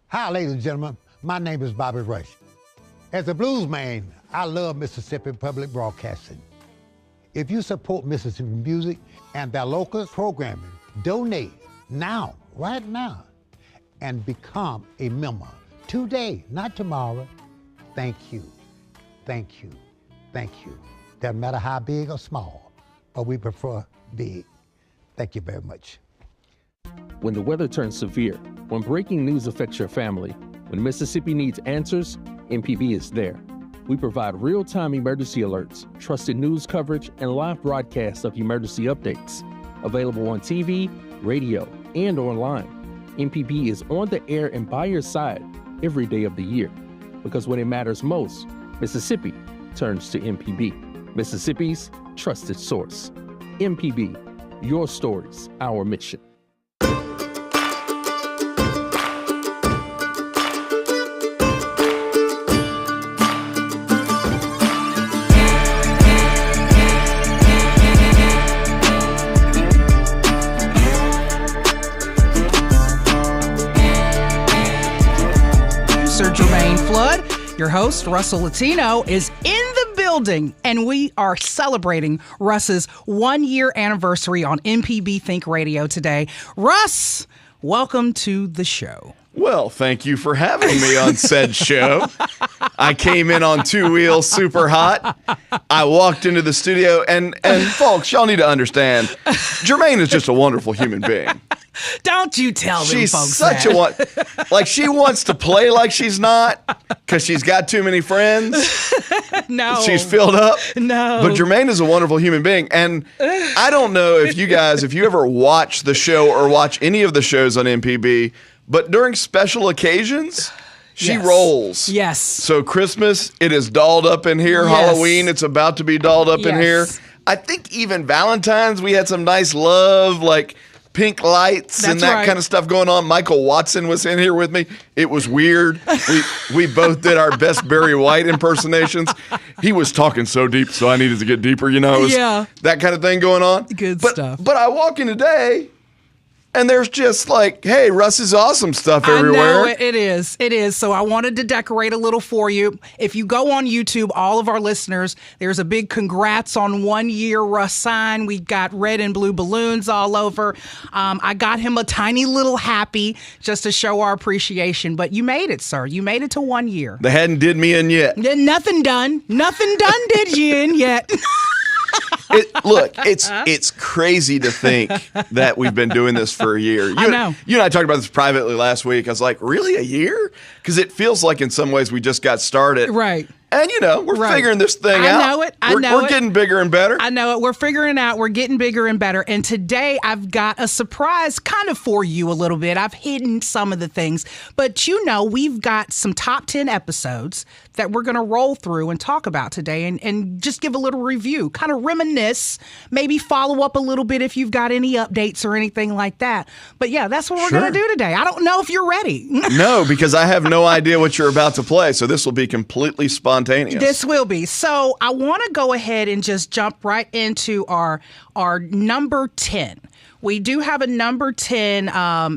Hi, ladies and gentlemen. My name is Bobby Rush. As a blues man, I love Mississippi Public Broadcasting. If you support Mississippi music and their local programming, donate now, right now, and become a member today, not tomorrow. Thank you, thank you, thank you. Doesn't matter how big or small, but we prefer big. Thank you very much. When the weather turns severe, when breaking news affects your family, when Mississippi needs answers, MPB is there. We provide real-time emergency alerts, trusted news coverage, and live broadcasts of emergency updates. Available on TV, radio, and online. MPB is on the air and by your side every day of the year. Because when it matters most, Mississippi turns to MPB, Mississippi's trusted source. MPB, your stories, our mission. Germaine Flood, your host, Russ Latino, is in the building, and we are celebrating Russ's 1-year anniversary on MPB Think Radio today. Russ, welcome to the show. Well, thank you for having me on said show. I came in on 2 wheels, super hot. I walked into the studio, and folks, y'all need to understand, Germaine is just a wonderful human being. Don't you tell them she's folks such that. like she wants to play like she's not because she's got too many friends. No. She's filled up. No. But Germaine is a wonderful human being. And I don't know if you ever watch the show or watch any of the shows on MPB, but during special occasions, she rolls. Yes. So Christmas, it is dolled up in here. Yes. Halloween, it's about to be dolled up in here. I think even Valentine's, we had some nice love, like pink lights and that kind of stuff going on. Michael Watson was in here with me. It was weird. We both did our best Barry White impersonations. He was talking so deep, so I needed to get deeper, you know? It was that kind of thing going on. Good stuff. But I walk in today, and there's just like, hey, Russ is awesome stuff everywhere. I know it is. It is. So I wanted to decorate a little for you. If you go on YouTube, all of our listeners, there's a big congrats on 1 year Russ sign. We've got red and blue balloons all over. I got him a tiny little happy just to show our appreciation. But you made it, sir. You made it to 1 year. They hadn't did me in yet. Nothing done. Nothing done did you in yet. Look, it's crazy to think that we've been doing this for a year. I know. You and I talked about this privately last week. I was like, really, a year? Because it feels like in some ways we just got started. Right. And, we're figuring this thing out. I know it. We're getting bigger and better. I know it. We're figuring it out. We're getting bigger and better. And today I've got a surprise kind of for you a little bit. I've hidden some of the things. But, we've got some top 10 episodes that we're going to roll through and talk about today and just give a little review, kind of reminisce, maybe follow up a little bit if you've got any updates or anything like that. But, that's what we're going to do today. I don't know if you're ready. No, because I have no idea what you're about to play. So this will be completely spontaneous. This will be. So I want to go ahead and just jump right into our number 10. We do have a number 10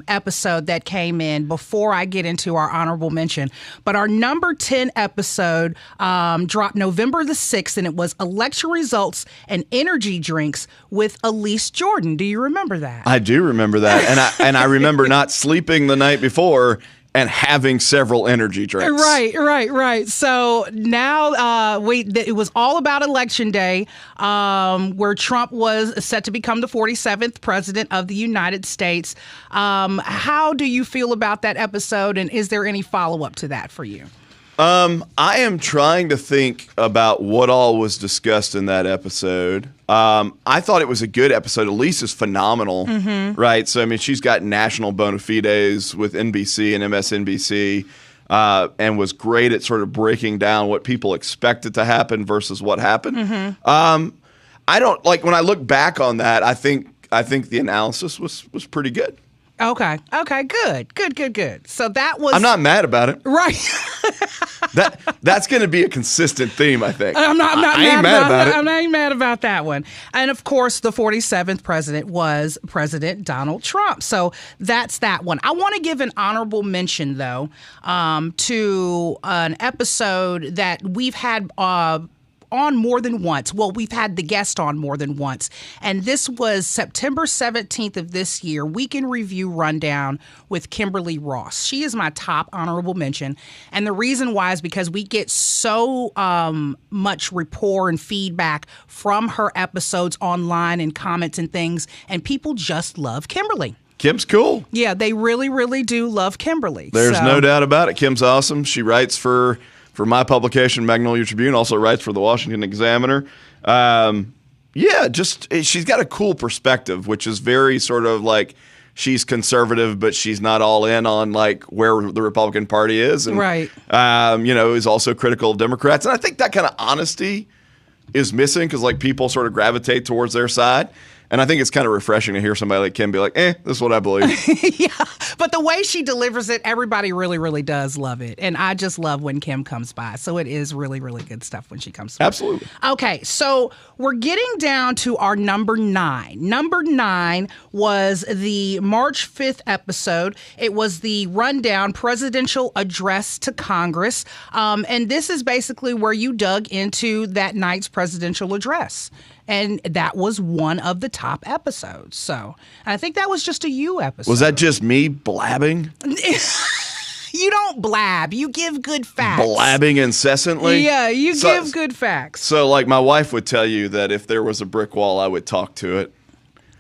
episode that came in before I get into our honorable mention. But our number 10 episode dropped November the 6th, and it was election results and energy drinks with Elise Jordan. Do you remember that? I do remember that. And I remember not sleeping the night before and having several energy drinks. Right. So now it was all about Election Day, where Trump was set to become the 47th president of the United States. How do you feel about that episode, and is there any follow-up to that for you? I am trying to think about what all was discussed in that episode. I thought it was a good episode. Elise is phenomenal, right? So, she's got national bona fides with NBC and MSNBC, and was great at sort of breaking down what people expected to happen versus what happened. I don't, when I look back on that, I think the analysis was pretty good. Okay. Good. So that was... I'm not mad about it. Right. That's going to be a consistent theme, I think. I'm not I ain't mad about it. I'm not even mad about that one. And of course, the 47th president was President Donald Trump. So that's that one. I want to give an honorable mention, though, to an episode that we've had on more than once. Well, we've had the guest on more than once. And this was September 17th of this year, Week in Review Rundown with Kimberly Ross. She is my top honorable mention. And the reason why is because we get so much rapport and feedback from her episodes online and comments and things. And people just love Kimberly. Kim's cool. Yeah, they really, really do love Kimberly. There's no doubt about it. Kim's awesome. She writes for my publication, Magnolia Tribune, also writes for the Washington Examiner. She's got a cool perspective, which is very sort of like she's conservative, but she's not all in on like where the Republican Party is. And, right. Is also critical of Democrats. And I think that kind of honesty is missing because like people sort of gravitate towards their side. And I think it's kind of refreshing to hear somebody like Kim be like, this is what I believe. Yeah, but the way she delivers it, everybody really, really does love it. And I just love when Kim comes by. So it is really, really good stuff when she comes by. Absolutely. Okay, so we're getting down to our number 9. Number 9 was the March 5th episode. It was the rundown presidential address to Congress. And this is basically where you dug into that night's presidential address. And that was one of the top episodes. So I think that was just a you episode. Was that just me blabbing? You don't blab. You give good facts. Blabbing incessantly? Yeah, you give good facts. So, like, my wife would tell you that if there was a brick wall, I would talk to it.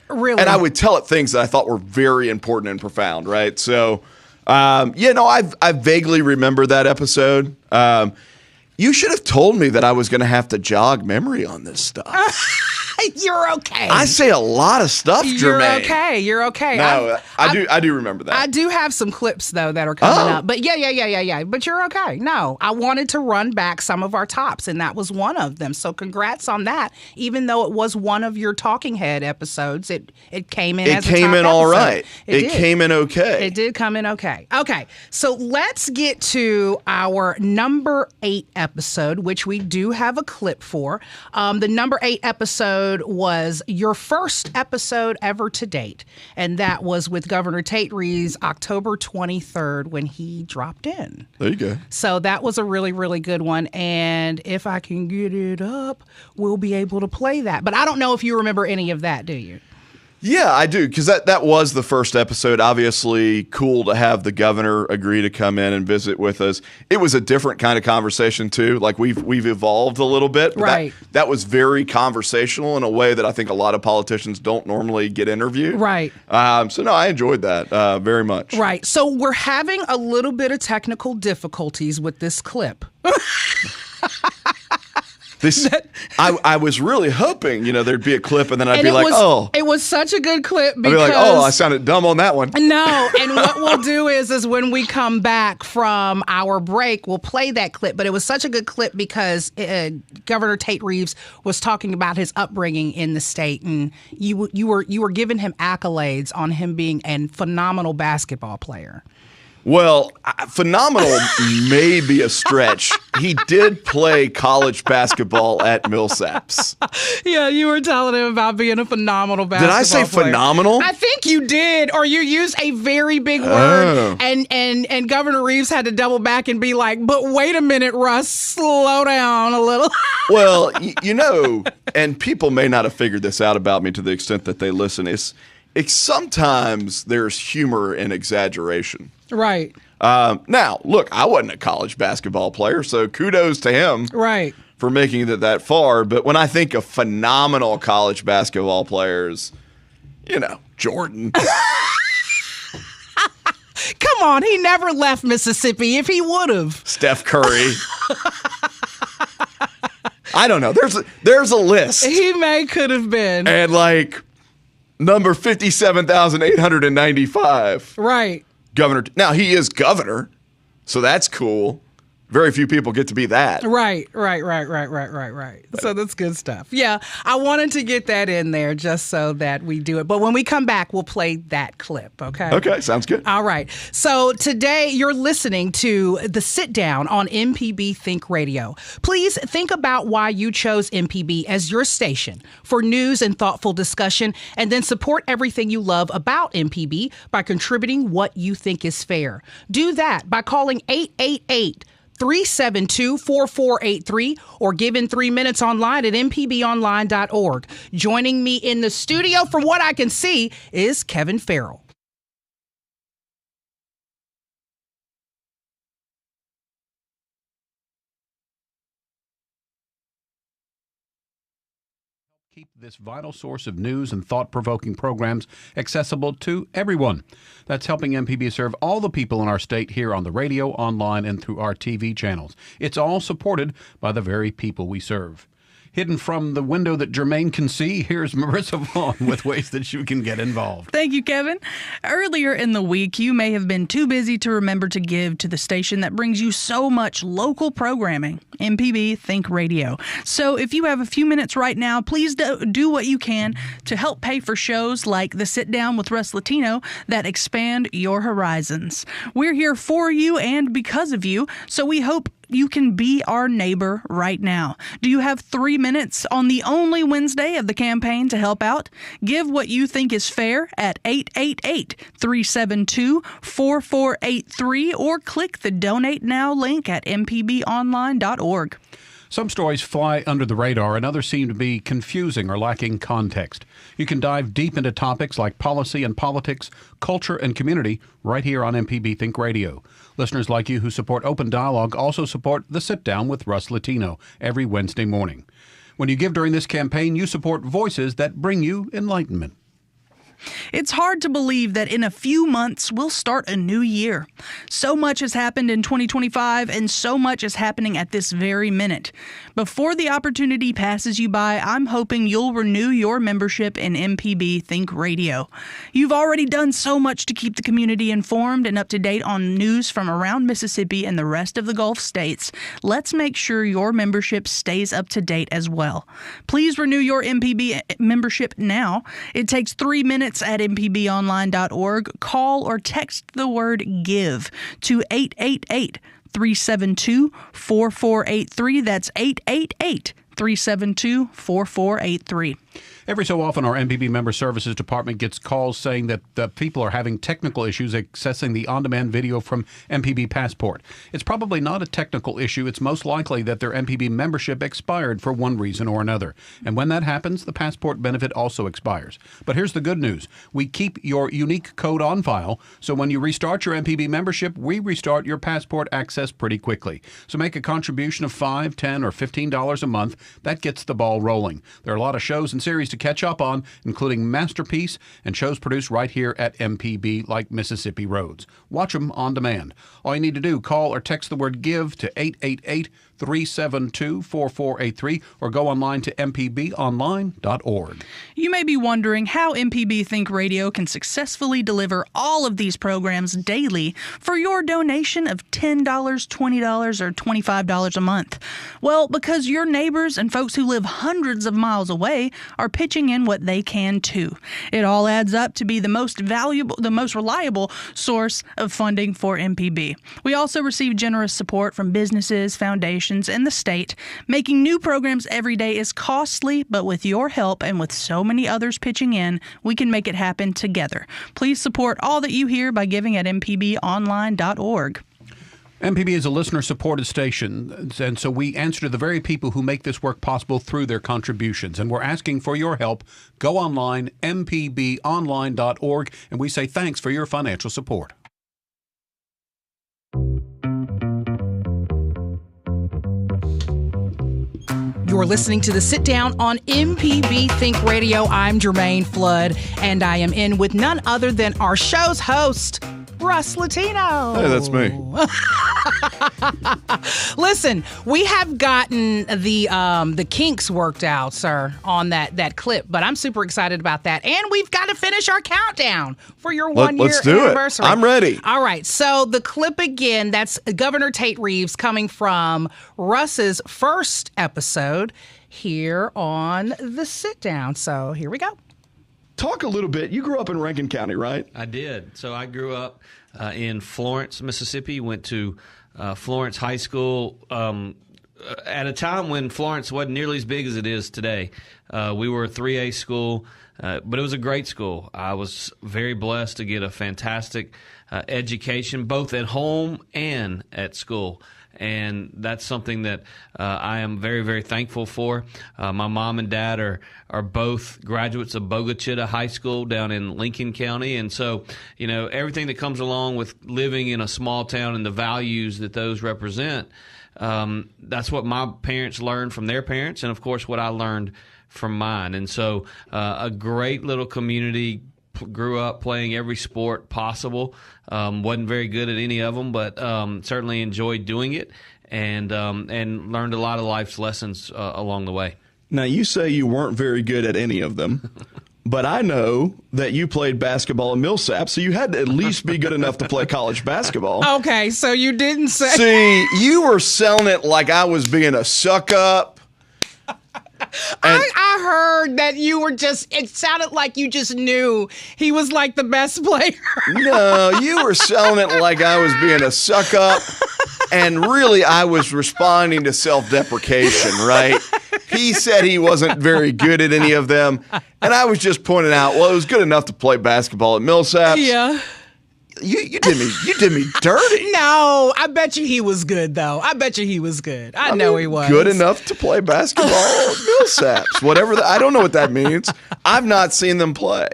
Really? And I would tell it things that I thought were very important and profound, right? So, I vaguely remember that episode. You should have told me that I was going to have to jog memory on this stuff. You're okay. I say a lot of stuff, Germaine. You're okay. No, I do remember that. I do have some clips, though, that are coming up. But yeah. But you're okay. No, I wanted to run back some of our tops, and that was one of them. So congrats on that. Even though it was one of your Talking Head episodes, it came in as a top episode. It came in all right. It came in okay. It did come in okay. Okay, so let's get to our number 8 episode, which we do have a clip for. The number 8 episode was your first episode ever to date, and that was with Governor Tate Reeves October 23rd when he dropped in. There you go. So that was a really, really good one, and if I can get it up, we'll be able to play that. But I don't know if you remember any of that, do you? Yeah, I do, because that was the first episode. Obviously, cool to have the governor agree to come in and visit with us. It was a different kind of conversation, too. Like, we've evolved a little bit. Right. That was very conversational in a way that I think a lot of politicians don't normally get interviewed. Right. So, no, I enjoyed that very much. Right. So we're having a little bit of technical difficulties with this clip. I was really hoping, there'd be a clip and then I'd be like, It was such a good clip because... I'd be like, I sounded dumb on that one. No, and what we'll do is when we come back from our break, we'll play that clip. But it was such a good clip because Governor Tate Reeves was talking about his upbringing in the state, and you were giving him accolades on him being a phenomenal basketball player. Well, phenomenal may be a stretch. He did play college basketball at Millsaps. Yeah, you were telling him about being a phenomenal basketball player. Did I say phenomenal? I think you did, or you used a very big word, and Governor Reeves had to double back and be like, but wait a minute, Russ, slow down a little. Well, and people may not have figured this out about me to the extent that they listen, it's sometimes there's humor in exaggeration. Right. Now, look, I wasn't a college basketball player, so kudos to him for making it that far. But when I think of phenomenal college basketball players, Jordan. Come on, he never left Mississippi. If he would have. Steph Curry. I don't know. There's a list. He could have been. And number 57,895. Right. Governor. Now, he is governor, so that's cool. very few people get to be that. Right. So that's good stuff. Yeah, I wanted to get that in there just so that we do it. But when we come back, we'll play that clip, okay? Okay, sounds good. All right. So today you're listening to The Sit Down on MPB Think Radio. Please think about why you chose MPB as your station for news and thoughtful discussion, and then support everything you love about MPB by contributing what you think is fair. Do that by calling 888-372-4483 or give in 3 minutes online at mpbonline.org. Joining me in the studio, from what I can see, is Kevin Farrell. Keep this vital source of news and thought-provoking programs accessible to everyone. That's helping MPB serve all the people in our state here on the radio, online, and through our TV channels. It's all supported by the very people we serve. Hidden from the window that Germaine can see, here's Marissa Vaughn with ways that you can get involved. Thank you, Kevin. Earlier in the week, you may have been too busy to remember to give to the station that brings you so much local programming, MPB Think Radio. So if you have a few minutes right now, please do what you can to help pay for shows like The Sit Down with Russ Latino that expand your horizons. We're here for you and because of you, so we hope you can be our neighbor right now. Do you have 3 minutes on the only Wednesday of the campaign to help out? Give what you think is fair at 888-372-4483 or click the Donate Now link at mpbonline.org. Some stories fly under the radar and others seem to be confusing or lacking context. You can dive deep into topics like policy and politics, culture and community right here on MPB Think Radio. Listeners like you who support open dialogue also support The Sit Down with Russ Latino every Wednesday morning. When you give during this campaign, you support voices that bring you enlightenment. It's hard to believe that in a few months we'll start a new year. So much has happened in 2025 and so much is happening at this very minute. Before the opportunity passes you by, I'm hoping you'll renew your membership in MPB Think Radio. You've already done so much to keep the community informed and up to date on news from around Mississippi and the rest of the Gulf states. Let's make sure your membership stays up to date as well. Please renew your MPB membership now. It takes 3 minutes at mpbonline.org. Call or text the word GIVE to 888-372-4483. That's 888-372-4483. Every so often, our MPB Member Services Department gets calls saying that people are having technical issues accessing the on-demand video from MPB Passport. It's probably not a technical issue. It's most likely that their MPB membership expired for one reason or another. And when that happens, the Passport benefit also expires. But here's the good news. We keep your unique code on file, so when you restart your MPB membership, we restart your Passport access pretty quickly. So make a contribution of $5, $10, or $15 a month. That gets the ball rolling. There are a lot of shows and series to catch up on, including Masterpiece and shows produced right here at MPB like Mississippi Roads. Watch them on demand. All you need to do, call or text the word GIVE to 888-372-4483 or go online to mpbonline.org. You may be wondering how MPB Think Radio can successfully deliver all of these programs daily for your donation of $10, $20, or $25 a month. Well, because your neighbors and folks who live hundreds of miles away are pitching in what they can too. It all adds up to be the most valuable, the most reliable source of funding for MPB. We also receive generous support from businesses, foundations, and the state. Making new programs every day is costly, but with your help and with so many others pitching in, we can make it happen together. Please support all that you hear by giving at mpbonline.org. MPB is a listener-supported station, and so we answer to the very people who make this work possible through their contributions. And we're asking for your help. Go online, mpbonline.org, and we say thanks for your financial support. You're listening to The Sit Down on MPB Think Radio. I'm Germaine Flood, and I am in with none other than our show's host, Russ Latino. Hey, that's me. Listen, we have gotten the kinks worked out, sir, on that clip, but I'm super excited about that. And we've got to finish our countdown for your 1 year Let's do anniversary. it. I'm ready. All right. So the clip again, that's Governor Tate Reeves coming from Russ's first episode here on the sit down. So here we go. Talk a little bit. You grew up in Rankin County, right? I did. So I grew up in Florence, Mississippi, went to Florence High School at a time when Florence wasn't nearly as big as it is today. We were a 3A school, but it was a great school. I was very blessed to get a fantastic education, both at home and at school. And that's something that I am very, very thankful for. My mom and dad are both graduates of Bogachita High School down in Lincoln County. And so, you know, everything that comes along with living in a small town and the values that those represent, that's what my parents learned from their parents and, of course, what I learned from mine. And so a great little community. Grew up playing every sport possible. Wasn't very good at any of them, but certainly enjoyed doing it and learned a lot of life's lessons along the way. Now, you say you weren't very good at any of them, but I know that you played basketball in Millsap, so you had to at least be good enough to play college basketball. Okay, so you didn't say. See, you were selling it like I was being a suck up. I heard that you were it sounded like you just knew he was like the best player. No, you were selling it like I was being a suck up. And really, I was responding to self-deprecation, right? He said he wasn't very good at any of them. And I was just pointing out, well, it was good enough to play basketball at Millsaps. Yeah. You did me dirty. No, I bet you he was good, though. I bet you he was good. I know he was. Good enough to play basketball at Millsaps. Whatever. I don't know what that means. I've not seen them play.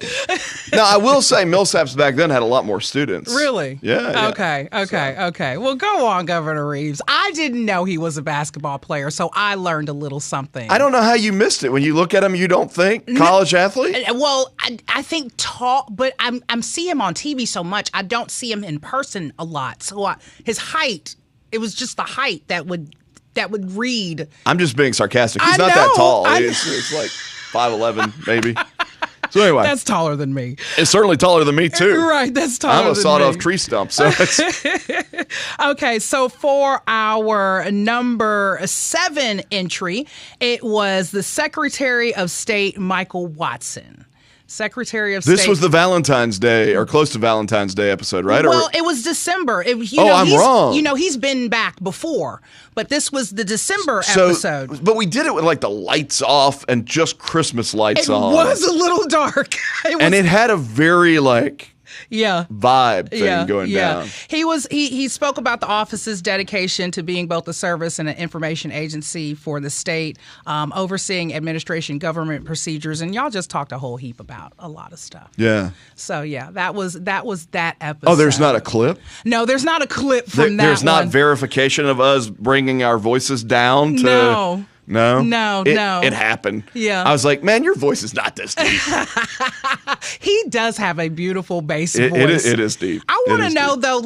Now, I will say Millsaps back then had a lot more students. Really? Yeah. Okay. Well, go on, Governor Reeves. I didn't know he was a basketball player, so I learned a little something. I don't know how you missed it. When you look at him, you don't think college athlete? Well, I think tall, but I'm see him on TV so much. I don't see him in person a lot. So his height, it was just the height that would read. I'm just being sarcastic. He's not that tall. It's like 5'11", maybe. So anyway, that's taller than me. It's certainly taller than me too. Right, that's taller than me. I'm a sawed-off tree stump. So Okay, so for our number 7 entry, it was the Secretary of State Michael Watson. Secretary of State. This was the Valentine's Day or close to Valentine's Day episode, right? Well, it was December. I'm wrong. You know, he's been back before, but this was the December episode. But we did it with like the lights off and just Christmas lights on. It was a little dark. And it had a very vibe thing going down. He spoke about the office's dedication to being both a service and an information agency for the state, overseeing administration, government procedures, and y'all just talked a whole heap about a lot of stuff. Yeah. So that was that episode. Oh, there's not a clip? No, there's not a clip from that. There's not verification of us bringing our voices down to. No. It happened. Yeah. I was like, man, your voice is not this deep. He does have a beautiful bass voice. It is deep. I want to know, though,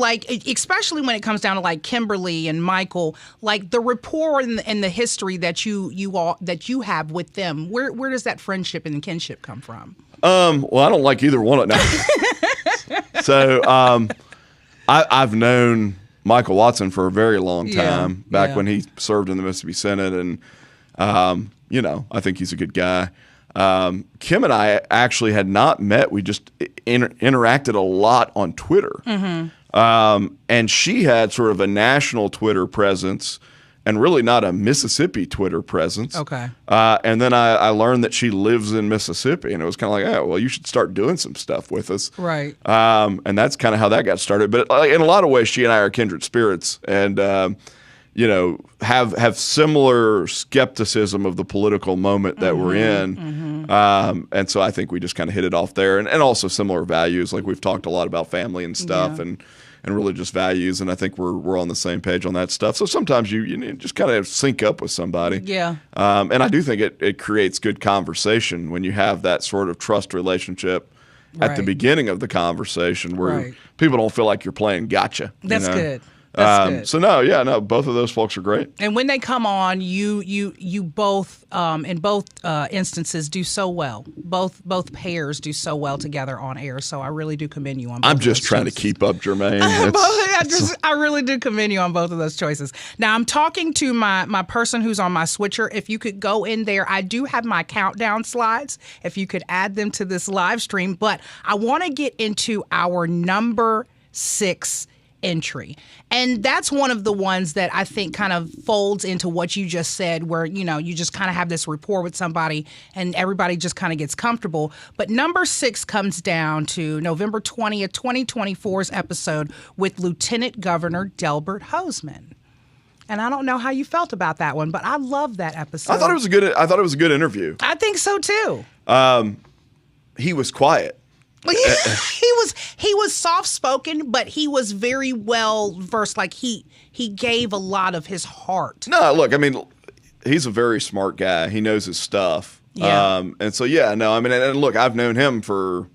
especially when it comes down to Kimberly and Michael, the rapport and the history that you have with them. Where does that friendship and kinship come from? Well, I don't like either one of them. So I've known Michael Watson for a very long time, back when he served in the Mississippi Senate, and I think he's a good guy. Kim and I actually had not met. We just interacted a lot on Twitter. Mm-hmm. And she had sort of a national Twitter presence and really not a Mississippi Twitter presence. Okay. And then I learned that she lives in Mississippi, and it was kind of like, oh, well, you should start doing some stuff with us. Right. And that's kind of how that got started. But in a lot of ways, she and I are kindred spirits, and have similar skepticism of the political moment that we're in. Mm-hmm. And so I think we just kind of hit it off there, and also similar values. Like we've talked a lot about family and stuff, and religious values, and I think we're on the same page on that stuff. So sometimes you just kind of sync up with somebody. Yeah. And I do think it creates good conversation when you have that sort of trust relationship at the Right. beginning of the conversation where Right. people don't feel like you're playing gotcha. you That's know? good. That's good. So no, both of those folks are great. And when they come on, you both in both instances do so well. Both pairs do so well together on air. So I really do commend you on. Both I'm of just those trying to choices. keep up, Germaine. I really do commend you on both of those choices. Now I'm talking to my person who's on my switcher. If you could go in there, I do have my countdown slides. If you could add them to this live stream, but I want to get into our number 6 entry. And that's one of the ones that I think kind of folds into what you just said, where, you just kind of have this rapport with somebody and everybody just kind of gets comfortable. But number 6 comes down to November 20th, 2024's episode with Lieutenant Governor Delbert Hosemann. And I don't know how you felt about that one, but I love that episode. I thought it was a good interview. I think so too. He was quiet. He was soft spoken, but he was very well versed. Like he gave a lot of his heart. No, look, I mean, he's a very smart guy. He knows his stuff. Yeah. And so and look, I've known him for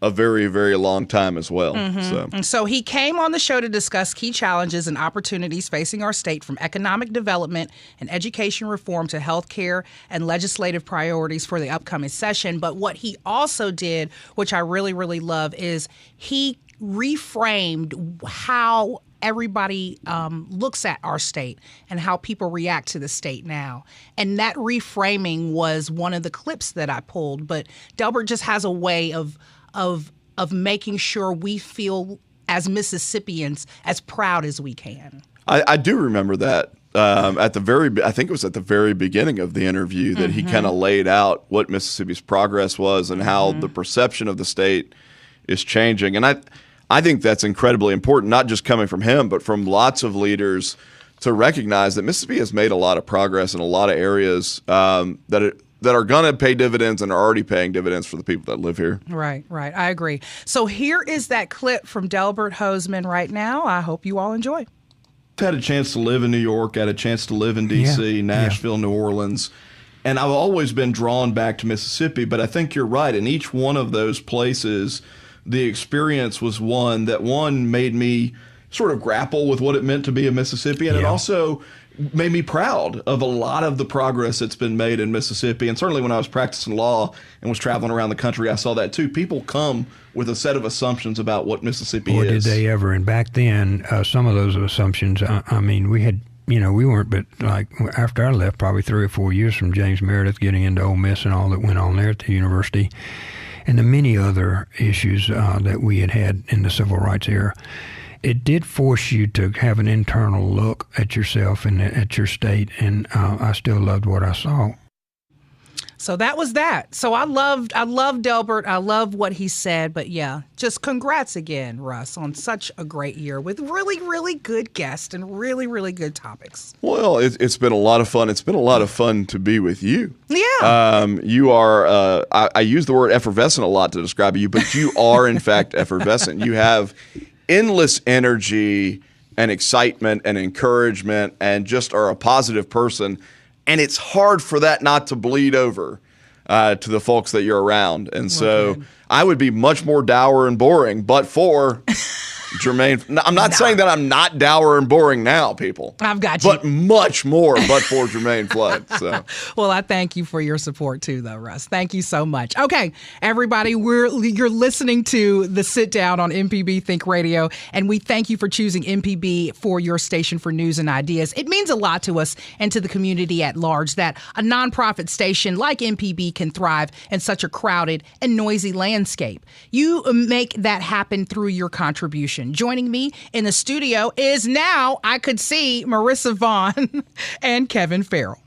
a very, very long time as well. And so he came on the show to discuss key challenges and opportunities facing our state, from economic development and education reform to health care and legislative priorities for the upcoming session. But what he also did, which I really, really love, is he reframed how everybody looks at our state and how people react to the state now. And that reframing was one of the clips that I pulled. But Delbert just has a way of making sure we feel as Mississippians as proud as we can. I do remember that I think it was at the very beginning of the interview that he kind of laid out what Mississippi's progress was and how the perception of the state is changing. And I think that's incredibly important, not just coming from him, but from lots of leaders, to recognize that Mississippi has made a lot of progress in a lot of areas that are going to pay dividends and are already paying dividends for the people that live here. Right. I agree. So here is that clip from Delbert Hosemann right now. I hope you all enjoy. I've had a chance to live in New York, had a chance to live in D.C., Nashville, New Orleans, and I've always been drawn back to Mississippi. But I think you're right. In each one of those places, the experience was one made me sort of grapple with what it meant to be a Mississippian, and it also made me proud of a lot of the progress that's been made in Mississippi. And certainly when I was practicing law and was traveling around the country, I saw that too. People come with a set of assumptions about what Mississippi Boy, is. did they ever. And back then, some of those assumptions, I mean, we had, we weren't, but like after I left, probably 3 or 4 years from James Meredith getting into Ole Miss and all that went on there at the university, and the many other issues that we had in the civil rights era, it did force you to have an internal look at yourself and at your state, and I still loved what I saw. So that was that. So I loved Delbert. I love what he said. But yeah, just congrats again, Russ, on such a great year with really, really good guests and really, really good topics. Well, it's been a lot of fun. It's been a lot of fun to be with you. Yeah. You are, I use the word effervescent a lot to describe you, but you are, in fact, effervescent. You have endless energy and excitement and encouragement and just are a positive person. And it's hard for that not to bleed over to the folks that you're around. And so I would be much more dour and boring, but for Germaine. I'm not saying that I'm not dour and boring now, people. I've got you. But much more, but for Germaine Flood. So. Well, I thank you for your support too, though, Russ. Thank you so much. Okay, everybody, you're listening to The Sit Down on MPB Think Radio, and we thank you for choosing MPB for your station for news and ideas. It means a lot to us and to the community at large that a nonprofit station like MPB can thrive in such a crowded and noisy landscape. You make that happen through your contribution. Joining me in the studio is now, I could see, Marissa Vaughn and Kevin Farrell.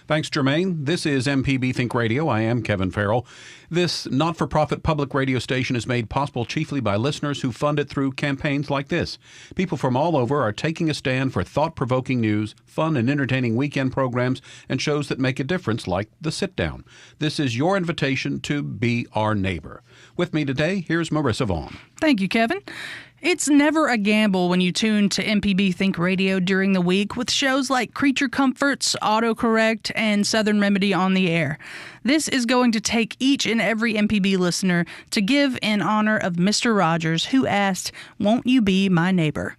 Thanks, Germaine. This is MPB Think Radio. I am Kevin Farrell. This not-for-profit public radio station is made possible chiefly by listeners who fund it through campaigns like this. People from all over are taking a stand for thought-provoking news, fun and entertaining weekend programs, and shows that make a difference like The Sit Down. This is your invitation to be our neighbor. With me today, here's Marissa Vaughn. Thank you, Kevin. It's never a gamble when you tune to MPB Think Radio during the week with shows like Creature Comforts, Autocorrect, and Southern Remedy on the air. This is going to take each and every MPB listener to give in honor of Mr. Rogers, who asked, "Won't you be my neighbor?"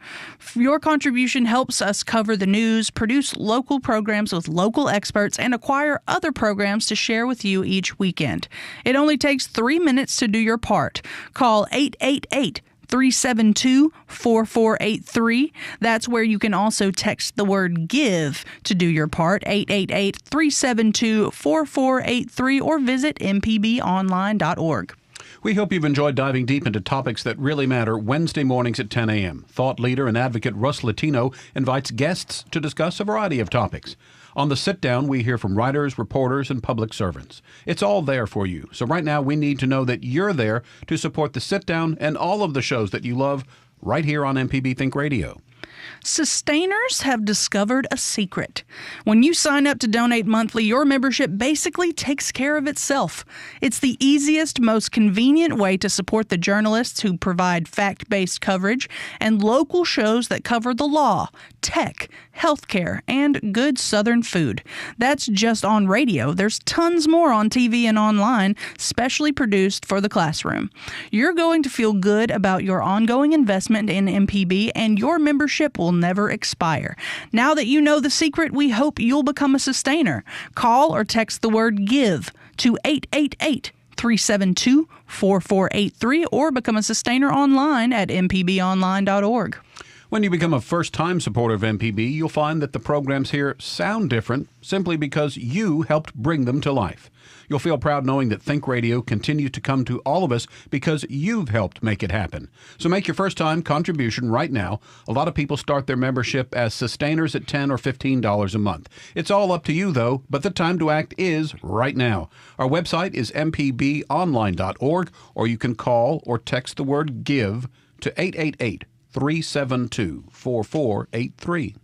Your contribution helps us cover the news, produce local programs with local experts, and acquire other programs to share with you each weekend. It only takes 3 minutes to do your part. Call 888-372-4483. That's where you can also text the word GIVE to do your part, 888-372-4483, or visit mpbonline.org. We hope you've enjoyed diving deep into topics that really matter Wednesday mornings at 10 a.m. Thought leader and advocate Russ Latino invites guests to discuss a variety of topics. On the sit-down, we hear from writers, reporters, and public servants. It's all there for you. So right now, we need to know that you're there to support the sit-down and all of the shows that you love right here on MPB Think Radio. Sustainers have discovered a secret. When you sign up to donate monthly, your membership basically takes care of itself. It's the easiest, most convenient way to support the journalists who provide fact-based coverage and local shows that cover the law, tech, healthcare, and good Southern food. That's just on radio. There's tons more on TV and online, specially produced for the classroom. You're going to feel good about your ongoing investment in MPB, and your membership will never expire. Now that you know the secret, we hope you'll become a sustainer. Call or text the word GIVE to 888-372-4483 or become a sustainer online at mpbonline.org. When you become a first-time supporter of MPB, you'll find that the programs here sound different simply because you helped bring them to life. You'll feel proud knowing that Think Radio continues to come to all of us because you've helped make it happen. So make your first-time contribution right now. A lot of people start their membership as sustainers at $10 or $15 a month. It's all up to you, though, but the time to act is right now. Our website is mpbonline.org, or you can call or text the word GIVE to 888-372-4483.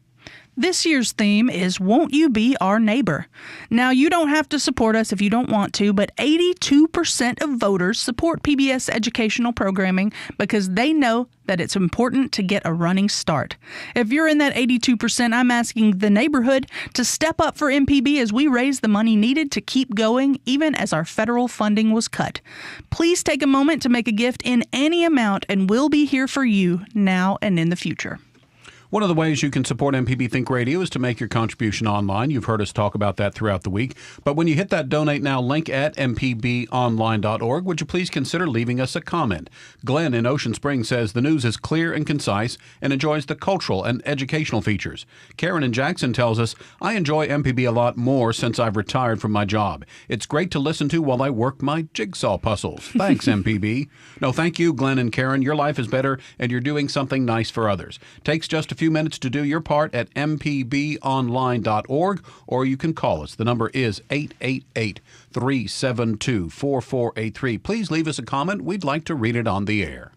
This year's theme is Won't You Be Our Neighbor? Now, you don't have to support us if you don't want to, but 82% of voters support PBS educational programming because they know that it's important to get a running start. If you're in that 82%, I'm asking the neighborhood to step up for MPB as we raise the money needed to keep going, even as our federal funding was cut. Please take a moment to make a gift in any amount, and we'll be here for you now and in the future. One of the ways you can support MPB Think Radio is to make your contribution online. You've heard us talk about that throughout the week. But when you hit that Donate Now link at mpbonline.org, would you please consider leaving us a comment? Glenn in Ocean Springs says the news is clear and concise and enjoys the cultural and educational features. Karen in Jackson tells us, I enjoy MPB a lot more since I've retired from my job. It's great to listen to while I work my jigsaw puzzles. Thanks, MPB. No, thank you, Glenn and Karen. Your life is better and you're doing something nice for others. Takes just a few minutes to do your part at mpbonline.org, or you can call us. The number is 888-372-4483. Please leave us a comment. We'd like to read it on the air.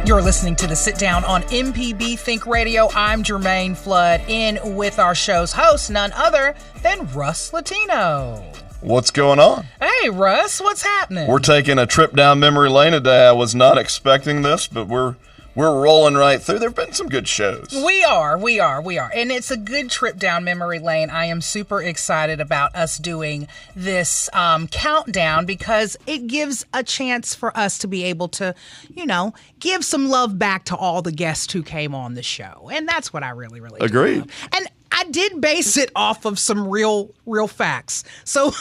You're listening to The Sit Down on MPB Think Radio. I'm Germaine Flood, in with our show's host, none other than Russ Latino. What's going on? Hey, Russ, what's happening? We're taking a trip down memory lane today. I was not expecting this, but we're rolling right through. There have been some good shows. We are. And it's a good trip down memory lane. I am super excited about us doing this countdown because it gives a chance for us to be able to, give some love back to all the guests who came on the show. And that's what I really Agreed. do. And I did base it off of some real facts. So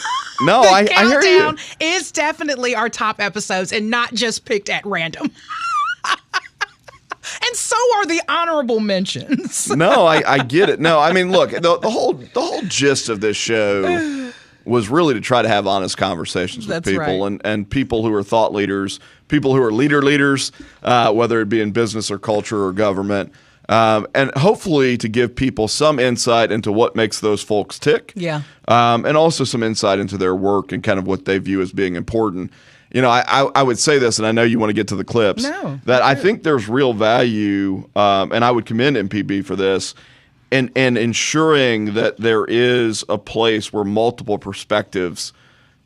no, I hear you. Countdown is definitely our top episodes and not just picked at random. And so are the honorable mentions. No, I get it. No, I mean, look, the whole gist of this show was really to try to have honest conversations with people, right. and people who are thought leaders, people who are leaders, whether it be in business or culture or government, and hopefully to give people some insight into what makes those folks tick. Yeah. And also some insight into their work and kind of what they view as being important. I would say this, and I know you want to get to the clips, No, that I think there's real value, and I would commend MPB for this, and ensuring that there is a place where multiple perspectives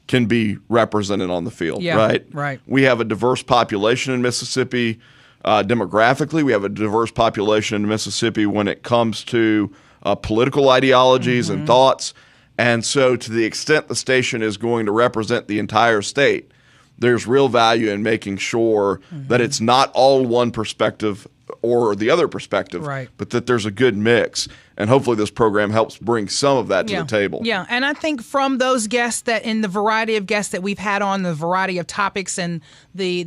can be represented on the field, right? Right. We have a diverse population in Mississippi. Demographically, we have a diverse population in Mississippi when it comes to political ideologies and thoughts. And so to the extent the station is going to represent the entire state, there's real value in making sure that it's not all one perspective or the other perspective, but that there's a good mix. And hopefully this program helps bring some of that to the table. Yeah, and I think from those guests that in the variety of guests that we've had on, the variety of topics and the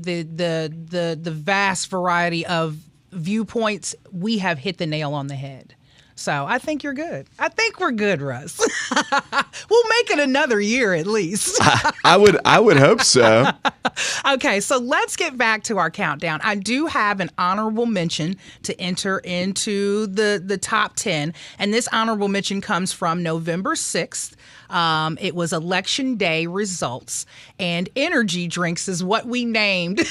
vast variety of viewpoints, we have hit the nail on the head. So I think you're good. I think we're good, Russ. We'll make it another year at least. I would hope so. Okay, so let's get back to our countdown. I do have an honorable mention to enter into the top 10, and this honorable mention comes from November 6th. It was Election Day results, and energy drinks is what we named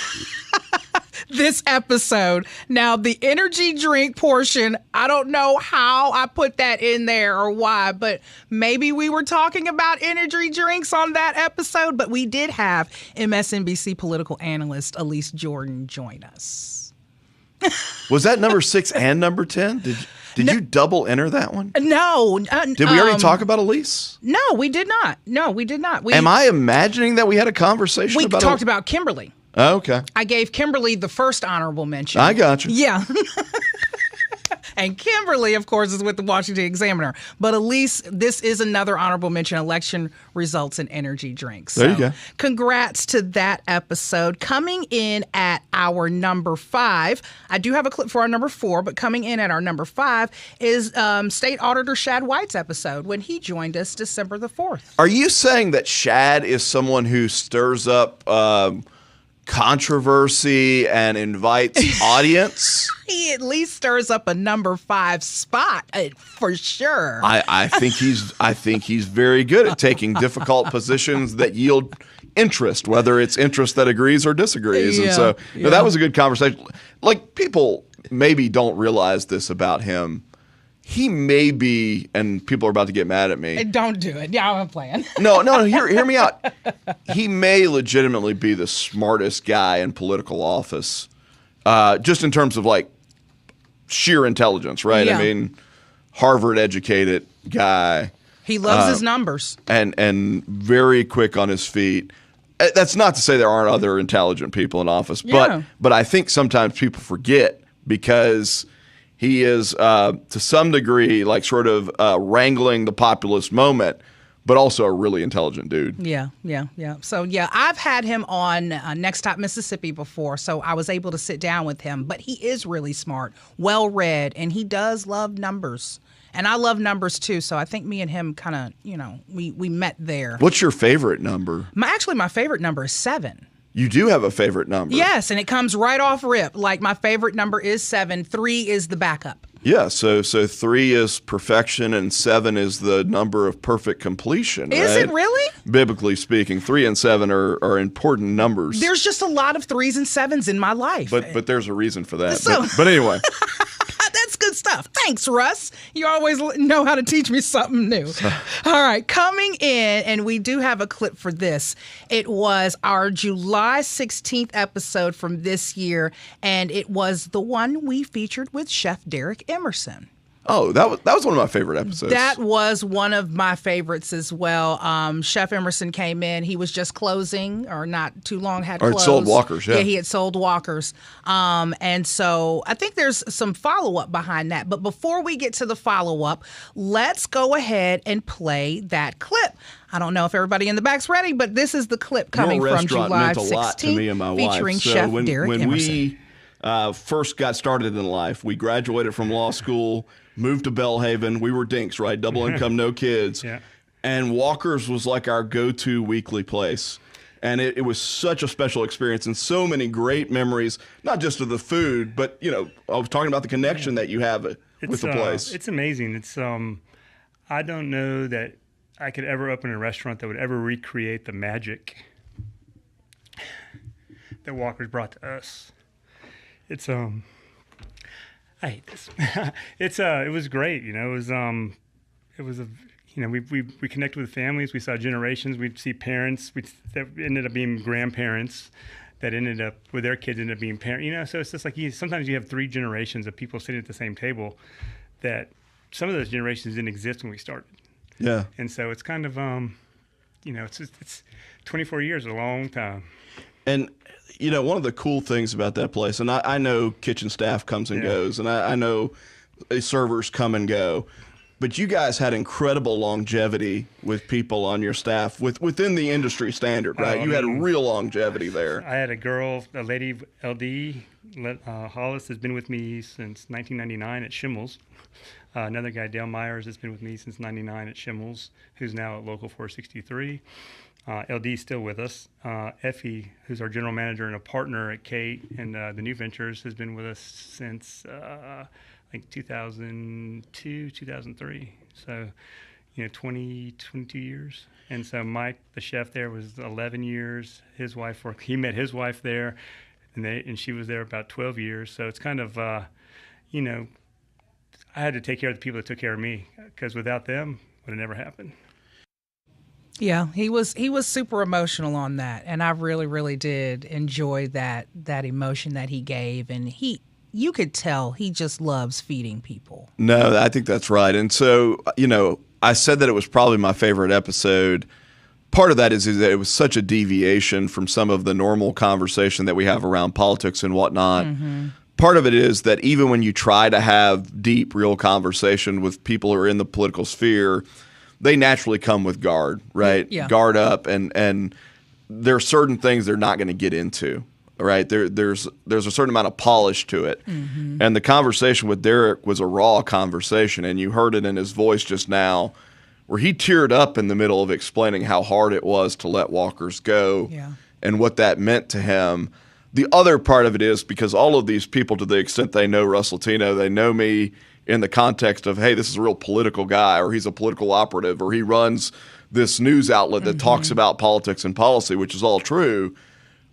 this episode. Now, the energy drink portion, I don't know how I put that in there or why, but maybe we were talking about energy drinks on that episode, but we did have MSNBC political analyst Elise Jordan join us. Was that number 6 and number 10? Did you double enter that one? No. Did we already talk about Elise? No, we did not. Am I imagining that we had a conversation we about talked about Kimberly. Oh, okay. I gave Kimberly the first honorable mention. I got you. Yeah. And Kimberly, of course, is with the Washington Examiner. But Elise, this is another honorable mention, election results in energy drinks. There you go. Congrats to that episode. Coming in at our number 5, I do have a clip for our number 4, but coming in at our number 5 is State Auditor Shad White's episode when he joined us December the 4th. Are you saying that Shad is someone who stirs up controversy and invites audience? He at least stirs up a number 5 spot for sure. I think he's very good at taking difficult positions that yield interest, whether it's interest that agrees or disagrees. And so that was a good conversation. Like, people maybe don't realize this about him. He may be, and people are about to get mad at me. Don't do it. Yeah, I'm playing. No, hear me out. He may legitimately be the smartest guy in political office, just in terms of like sheer intelligence, right? Yeah. I mean, Harvard-educated guy. He loves his numbers. And very quick on his feet. That's not to say there aren't other intelligent people in office, but I think sometimes people forget because he is, to some degree, like sort of wrangling the populist moment, but also a really intelligent dude. Yeah. So, I've had him on Next Stop Mississippi before, so I was able to sit down with him. But he is really smart, well-read, and he does love numbers. And I love numbers, too, so I think me and him kind of, we met there. What's your favorite number? My favorite number is 7. You do have a favorite number. Yes, and it comes right off rip. Like, my favorite number is 7. 3 is the backup. Yeah, so 3 is perfection and 7 is the number of perfect completion. Is right? it really? Biblically speaking, 3 and 7 are important numbers. There's just a lot of 3s and 7s in my life. But there's a reason for that. So, but anyway. That's good stuff. Thanks, Russ. You always know how to teach me something new. All right, coming in, and we do have a clip for this. It was our July 16th episode from this year, and it was the one we featured with Chef Derek Emerson. Oh, that was one of my favorite episodes. That was one of my favorites as well. Chef Emerson came in. He was just closing, or not too long had closed. Or had sold Walkers, yeah. Yeah, he had sold Walkers. And so I think there's some follow-up behind that. But before we get to the follow-up, let's go ahead and play that clip. I don't know if everybody in the back's ready, but this is the clip coming from July 16th, meant a lot to me and my featuring wife. So Chef when Derek Emerson. We first got started in life, we graduated from law school, moved to Belhaven. We were dinks, right? Double income, no kids. Yeah. And Walker's was like our go-to weekly place. And it was such a special experience and so many great memories, not just of the food, but, I was talking about the connection that you have with the place. It's amazing. It's I don't know that I could ever open a restaurant that would ever recreate the magic that Walker's brought to us. It's I hate this. It was great. You know, it was a, you know, we connected with families. We saw generations. We'd see parents that ended up being grandparents that ended up with their kids ended up being parents. You know, so it's just like sometimes you have 3 generations of people sitting at the same table that some of those generations didn't exist when we started. Yeah. And so it's kind of, you know, it's 24 years, a long time. And, you know, one of the cool things about that place, and I know kitchen staff comes and goes, and I know servers come and go, but you guys had incredible longevity with people on your staff within the industry standard, right? You had real longevity there. I had a lady, LD, Hollis, has been with me since 1999 at Schimmel's. Another guy, Dale Myers, has been with me since 99 at Schimmel's, who's now at Local 463. LD's still with us. Effie, who's our general manager and a partner at Kate and the New Ventures, has been with us since I think 2002, 2003. So, you know, 22 years. And so Mike, the chef there, was 11 years. His wife worked. He met his wife there, and she was there about 12 years. So it's kind of, you know, I had to take care of the people that took care of me, because without them, it would have never happened. Yeah, he was super emotional on that, and I really, really did enjoy that emotion that he gave, and you could tell he just loves feeding people. No, I think that's right. And so, you know, I said that it was probably my favorite episode. Part of that is that it was such a deviation from some of the normal conversation that we have around politics and whatnot. Mm-hmm. Part of it is that even when you try to have deep, real conversation with people who are in the political sphere, they naturally come with guard, right? Yeah. Guard up, and there are certain things they're not going to get into, right? There's a certain amount of polish to it. Mm-hmm. And the conversation with Derek was a raw conversation, and you heard it in his voice just now, where he teared up in the middle of explaining how hard it was to let walkers go and what that meant to him. The other part of it is because all of these people, to the extent they know Russ Latino, they know me in the context of, hey, this is a real political guy, or he's a political operative, or he runs this news outlet that talks about politics and policy, which is all true.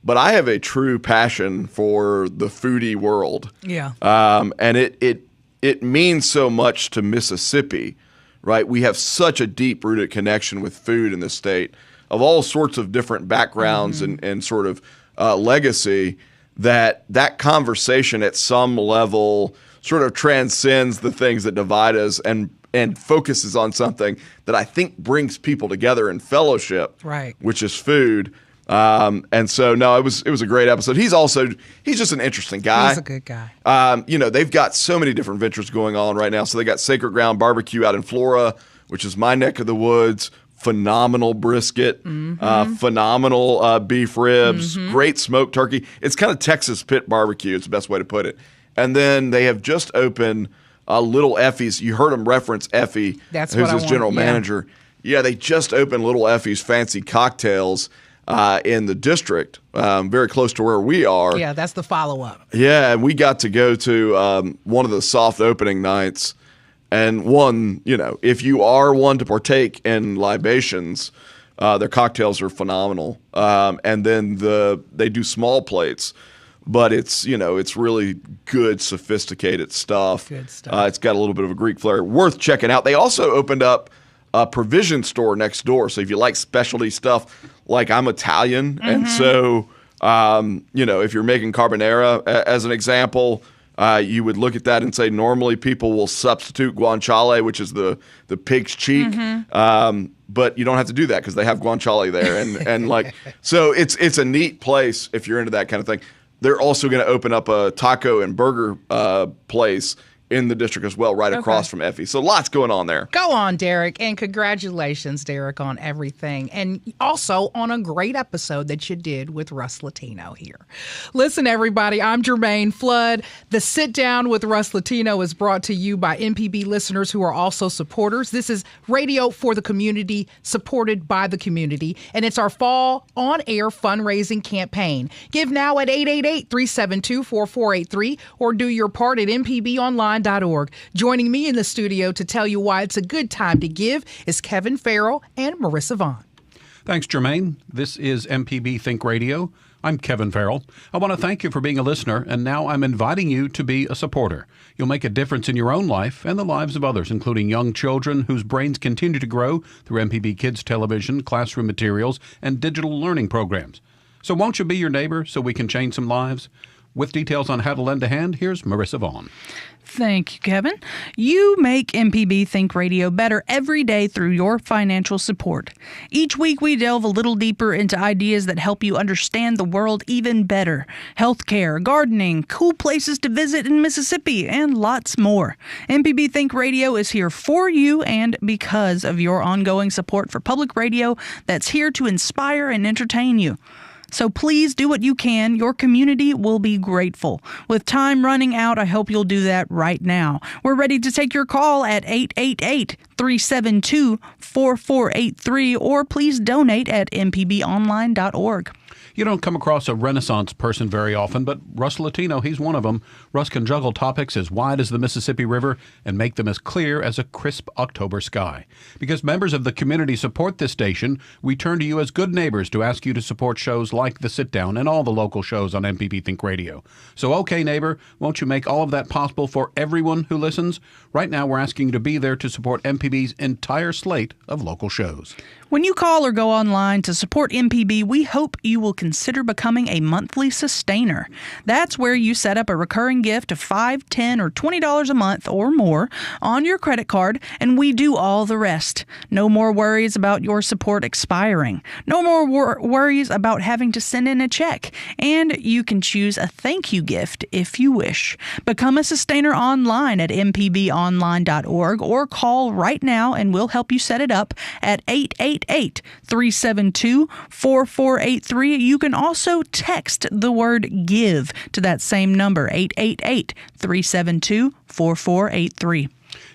But I have a true passion for the foodie world. Yeah. And it means so much to Mississippi, right? We have such a deep-rooted connection with food in the state of all sorts of different backgrounds and sort of legacy, that conversation at some level sort of transcends the things that divide us and focuses on something that I think brings people together in fellowship, right? Which is food. And so, no, it was a great episode. He's just an interesting guy. He's a good guy. You know, they've got so many different ventures going on right now. So they got Sacred Ground Barbecue out in Flora, which is my neck of the woods. Phenomenal brisket, phenomenal beef ribs, great smoked turkey. It's kind of Texas pit barbecue. It's the best way to put it. And then they have just opened Little Effie's. You heard him reference Effie, who's his general manager. Yeah, they just opened Little Effie's Fancy Cocktails in the district, very close to where we are. Yeah, that's the follow-up. Yeah, and we got to go to one of the soft opening nights. And one, you know, if you are one to partake in libations, their cocktails are phenomenal. And then they do small plates. But it's really good, sophisticated stuff. Good stuff. It's got a little bit of a Greek flair. Worth checking out. They also opened up a provision store next door. So if you like specialty stuff, like I'm Italian, and so if you're making carbonara, as an example, you would look at that and say normally people will substitute guanciale, which is the pig's cheek. But you don't have to do that because they have guanciale there, and like so it's a neat place if you're into that kind of thing. They're also going to open up a taco and burger place in the district as well, right across from Effie. So lots going on there. Go on, Derek, and congratulations, Derek, on everything. And also on a great episode that you did with Russ Latino here. Listen, everybody, I'm Germaine Flood. The Sit Down with Russ Latino is brought to you by MPB listeners who are also supporters. This is radio for the community, supported by the community, and it's our fall on-air fundraising campaign. Give now at 888-372-4483 or do your part at mpbonline.org. Joining me in the studio to tell you why it's a good time to give is Kevin Farrell and Marissa Vaughn. Thanks, Germaine. This is MPB Think Radio. I'm Kevin Farrell. I want to thank you for being a listener, and now I'm inviting you to be a supporter. You'll make a difference in your own life and the lives of others, including young children whose brains continue to grow through MPB Kids television, classroom materials, and digital learning programs. So won't you be your neighbor so we can change some lives? With details on how to lend a hand, here's Marissa Vaughn. Thank you, Kevin. You make MPB Think Radio better every day through your financial support. Each week, we delve a little deeper into ideas that help you understand the world even better. Healthcare, gardening, cool places to visit in Mississippi, and lots more. MPB Think Radio is here for you and because of your ongoing support for public radio that's here to inspire and entertain you. So please do what you can. Your community will be grateful. With time running out, I hope you'll do that right now. We're ready to take your call at 888-372-4483 or please donate at mpbonline.org. You don't come across a Renaissance person very often, but Russ Latino, he's one of them. Russ can juggle topics as wide as the Mississippi River and make them as clear as a crisp October sky. Because members of the community support this station, we turn to you as good neighbors to ask you to support shows like The Sit Down and all the local shows on MPB Think Radio. So, okay, neighbor, won't you make all of that possible for everyone who listens? Right now, we're asking you to be there to support MPB's entire slate of local shows. When you call or go online to support MPB, we hope you will consider becoming a monthly sustainer. That's where you set up a recurring gift of $5, $10, or $20 a month or more on your credit card, and we do all the rest. No more worries about your support expiring. No more worries about having to send in a check. And you can choose a thank you gift if you wish. Become a sustainer online at mpbonline.org or call right now and we'll help you set it up at 888-372-4483. You can also text the word GIVE to that same number, 888-372-4483.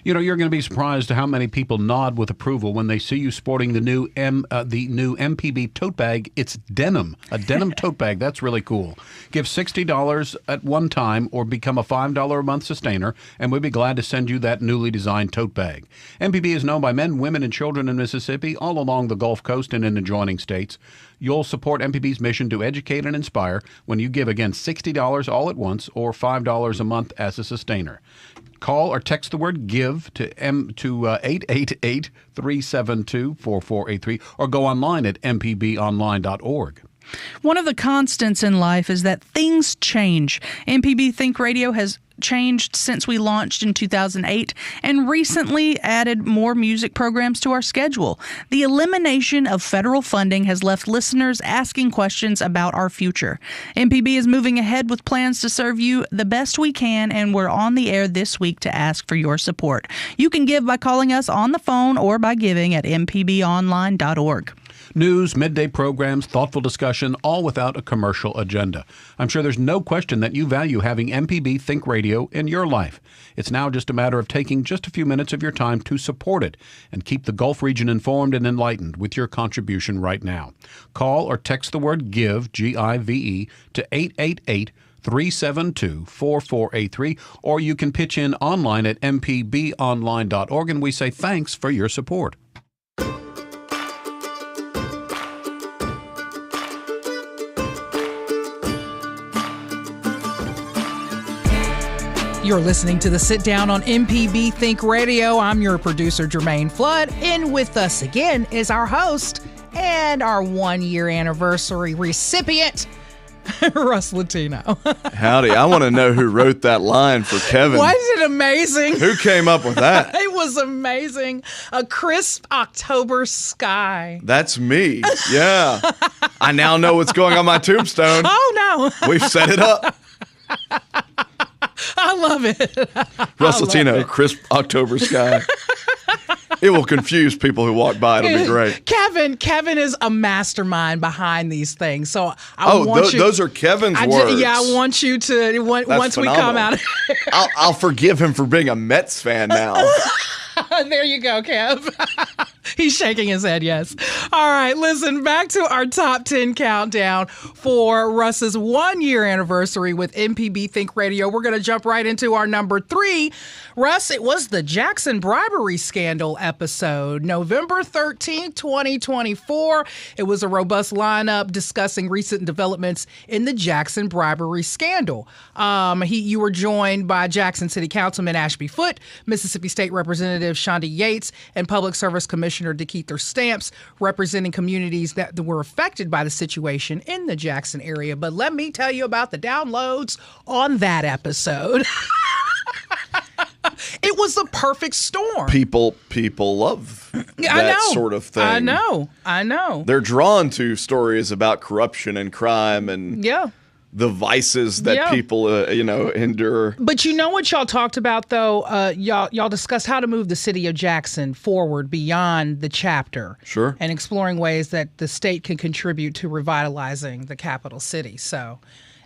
You know, you're going to be surprised at how many people nod with approval when they see you sporting the new MPB tote bag. It's denim, a denim tote bag. That's really cool. Give $60 at one time or become a $5 a month sustainer, and we'd be glad to send you that newly designed tote bag. MPB is known by men, women, and children in Mississippi, all along the Gulf Coast and in adjoining states. You'll support MPB's mission to educate and inspire when you give, again, $60 all at once or $5 a month as a sustainer. Call or text the word GIVE to 888-372-4483 or go online at mpbonline.org. One of the constants in life is that things change. MPB Think Radio has changed since we launched in 2008 and recently added more music programs to our schedule. The elimination of federal funding has left listeners asking questions about our future. MPB is moving ahead with plans to serve you the best we can, and we're on the air this week to ask for your support. You can give by calling us on the phone or by giving at mpbonline.org. News, midday programs, thoughtful discussion, all without a commercial agenda. I'm sure there's no question that you value having MPB Think Radio in your life. It's now just a matter of taking just a few minutes of your time to support it and keep the Gulf region informed and enlightened with your contribution right now. Call or text the word GIVE, G-I-V-E, to 888-372-4483, or you can pitch in online at mpbonline.org, and we say thanks for your support. You're listening to The Sit Down on MPB Think Radio. I'm your producer, Germaine Flood. And with us again is our host and our 1-year anniversary recipient, Russ Latino. Howdy. I want to know who wrote that line for Kevin. Was it amazing? Who came up with that? It was amazing. A crisp October sky. That's me. Yeah. I now know what's going on my tombstone. Oh, no. We've set it up. I love it. Russ Latino, crisp October sky. It will confuse people who walk by. It'll be great. Kevin is a mastermind behind these things. So I want you. Those are Kevin's words. Yeah, I want you to once we come out. I'll forgive him for being a Mets fan now. There you go, Kev. He's shaking his head, yes. All right, listen, back to our top 10 countdown for Russ's 1-year anniversary with MPB Think Radio. We're going to jump right into our number 3. Russ, it was the Jackson bribery scandal episode, November 13th, 2024. It was a robust lineup discussing recent developments in the Jackson bribery scandal. You were joined by Jackson City Councilman Ashby Foote, Mississippi State Representative Shonda Yates, and Public Service Commissioner DeKeither Stamps, representing communities that were affected by the situation in the Jackson area. But let me tell you about the downloads on that episode. It was a perfect storm. People love that sort of thing. I know. They're drawn to stories about corruption and crime and the vices that people, endure. But you know what y'all talked about, though? Y'all discussed how to move the city of Jackson forward beyond the chapter. Sure. And exploring ways that the state can contribute to revitalizing the capital city. So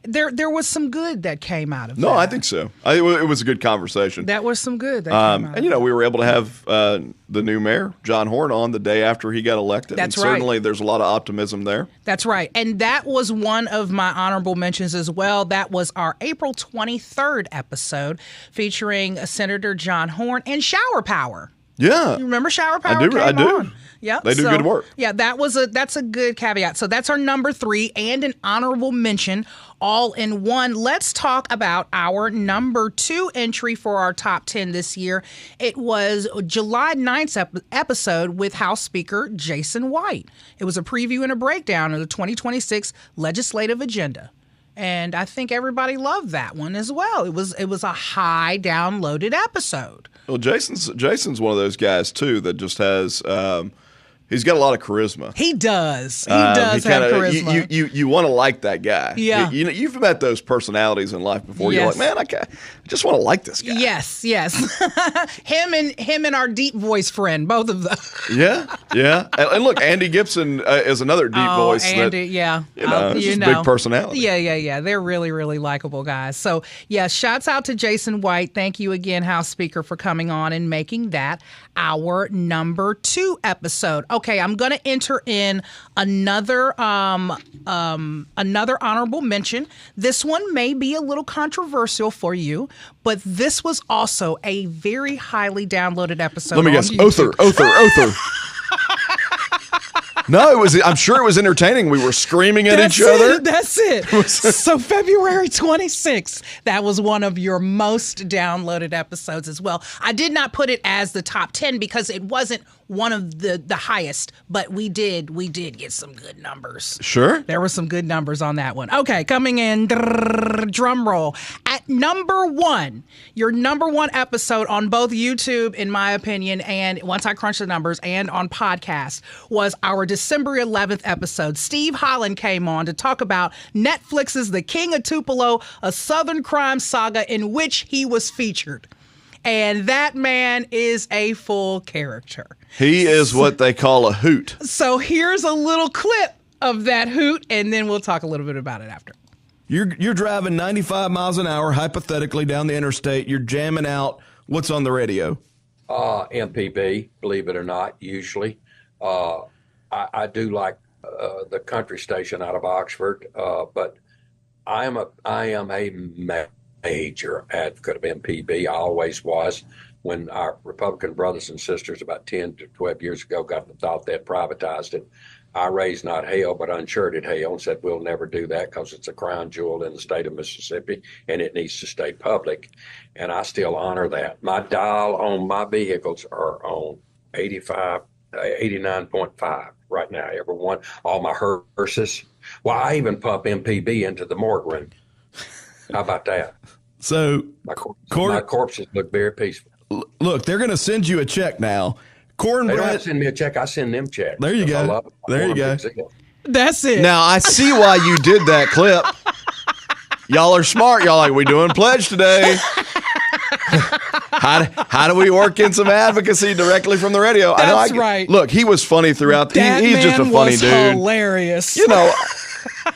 there was some good that came out of that. No, I think so. It was a good conversation. That was some good that came out. And, we were able to have the new mayor, John Horn, on the day after he got elected. That's and certainly there's a lot of optimism there. That's right. And that was one of my honorable mentions as well. That was our April 23rd episode featuring Senator John Horn and Shower Power. Yeah. You remember Shower Power? I do. On. Yeah, they do good work. Yeah, that's a good caveat. So that's our number 3 and an honorable mention all in one. Let's talk about our number 2 entry for our top 10 this year. It was July 9th episode with House Speaker Jason White. It was a preview and a breakdown of the 2026 legislative agenda. And I think everybody loved that one as well. It was a high downloaded episode. Well, Jason's one of those guys too that just has he's got a lot of charisma. He does. He does have charisma. You want to like that guy. Yeah. You've met those personalities in life before. Yes. You're like, man, I just want to like this guy. Yes. him and our deep voice friend, both of them. Yeah. And look, Andy Gibson is another deep voice. Andy, big personality. Yeah. They're really, really likable guys. So, shouts out to Jason White. Thank you again, House Speaker, for coming on and making that our number 2 episode. Okay, I'm going to enter in another honorable mention. This one may be a little controversial for you, but this was also a very highly downloaded episode. Let me guess. Other. No, I'm sure it was entertaining. We were screaming at each other. That's it. So February 26th, that was one of your most downloaded episodes as well. I did not put it as the top 10 because it wasn't one of the highest, but we did get some good numbers. Sure. There were some good numbers on that one. Okay, coming in, drum roll. At number 1, your number 1 episode on both YouTube, in my opinion, and once I crunched the numbers, and on podcast, was our December 11th episode. Steve Holland came on to talk about Netflix's The King of Tupelo, a Southern crime saga in which he was featured. And that man is a full character. He is what they call a hoot. So here's a little clip of that hoot, and then we'll talk a little bit about it after. You're driving 95 miles an hour, hypothetically, down the interstate. You're jamming out. What's on the radio? MPB, believe it or not, usually. I do like the country station out of Oxford, but I am a major advocate of MPB. I always was. When our Republican brothers and sisters about 10 to 12 years ago got the thought they had privatized it, I raised not hail but uncharted hail and said we'll never do that because it's a crown jewel in the state of Mississippi and it needs to stay public. And I still honor that. My dial on my vehicles are on 89.5 right now. Every one, all my hearses. Well, I even pump MPB into the morgue room. How about that? So my corpses look very peaceful. Look, they're going to send you a check now. They don't have to send me a check. I send them checks. There you go. There you go. That's it. Now, I see why you did that clip. Y'all are smart. Y'all like, we doing pledge today. How do we work in some advocacy directly from the radio? That's right. Look, he was funny throughout. That he's just a funny dude. Hilarious.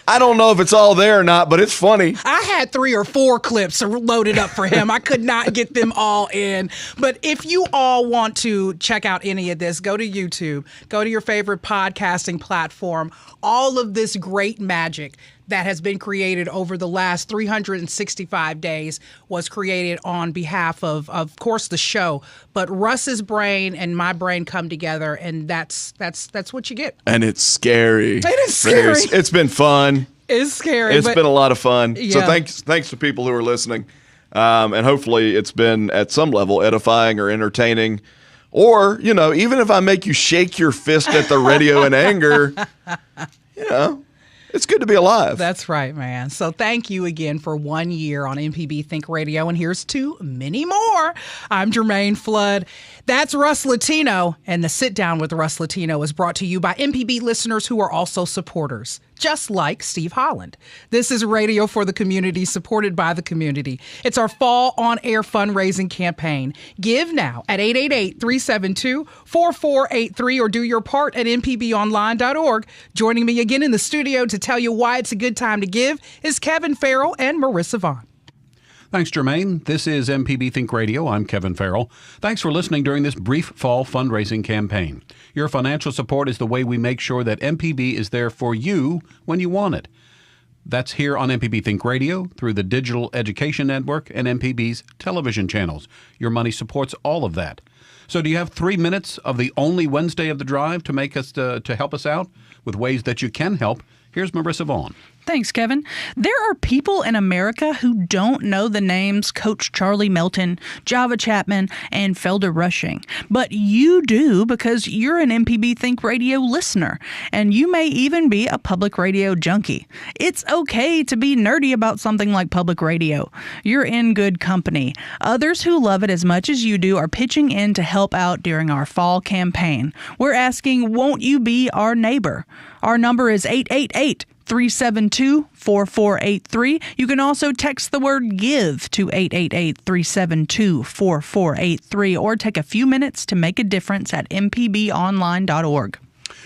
I don't know if it's all there or not, but it's funny. I had 3 or 4 clips loaded up for him. I could not get them all in. But if you all want to check out any of this, go to YouTube, go to your favorite podcasting platform. All of this great magic that has been created over the last 365 days was created on behalf of course, the show. But Russ's brain and my brain come together, and that's what you get. And it's scary. It is scary. It's been fun. It's scary. It's been a lot of fun. Yeah. So thanks to people who are listening. And hopefully it's been at some level edifying or entertaining. Or, even if I make you shake your fist at the radio in anger, it's good to be alive. That's right, man. So thank you again for 1 year on MPB Think Radio, and here's to many more. I'm Germaine Flood. That's Russ Latino, and the Sit Down with Russ Latino is brought to you by MPB listeners who are also supporters, just like Steve Holland. This is radio for the community, supported by the community. It's our fall on-air fundraising campaign. Give now at 888-372-4483 or do your part at mpbonline.org. Joining me again in the studio to tell you why it's a good time to give is Kevin Farrell and Marissa Vaughn. Thanks, Germaine. This is MPB Think Radio. I'm Kevin Farrell. Thanks for listening during this brief fall fundraising campaign. Your financial support is the way we make sure that MPB is there for you when you want it. That's here on MPB Think Radio, through the Digital Education Network, and MPB's television channels. Your money supports all of that. So do you have 3 minutes of the only Wednesday of the drive to make us to help us out with ways that you can help? Here's Marissa Vaughn. Thanks, Kevin. There are people in America who don't know the names Coach Charlie Melton, Java Chapman, and Felder Rushing. But you do, because you're an MPB Think Radio listener, and you may even be a public radio junkie. It's okay to be nerdy about something like public radio. You're in good company. Others who love it as much as you do are pitching in to help out during our fall campaign. We're asking, won't you be our neighbor? Our number is 888-372-4483. You can also text the word GIVE to 888-372-4483 or take a few minutes to make a difference at mpbonline.org.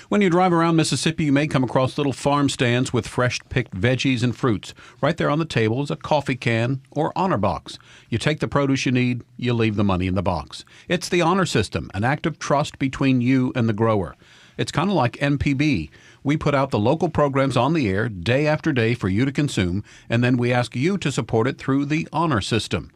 When you drive around Mississippi, you may come across little farm stands with fresh-picked veggies and fruits. Right there on the table is a coffee can or honor box. You take the produce you need, you leave the money in the box. It's the honor system, an act of trust between you and the grower. It's kind of like MPB. We put out the local programs on the air day after day for you to consume, and then we ask you to support it through the honor system.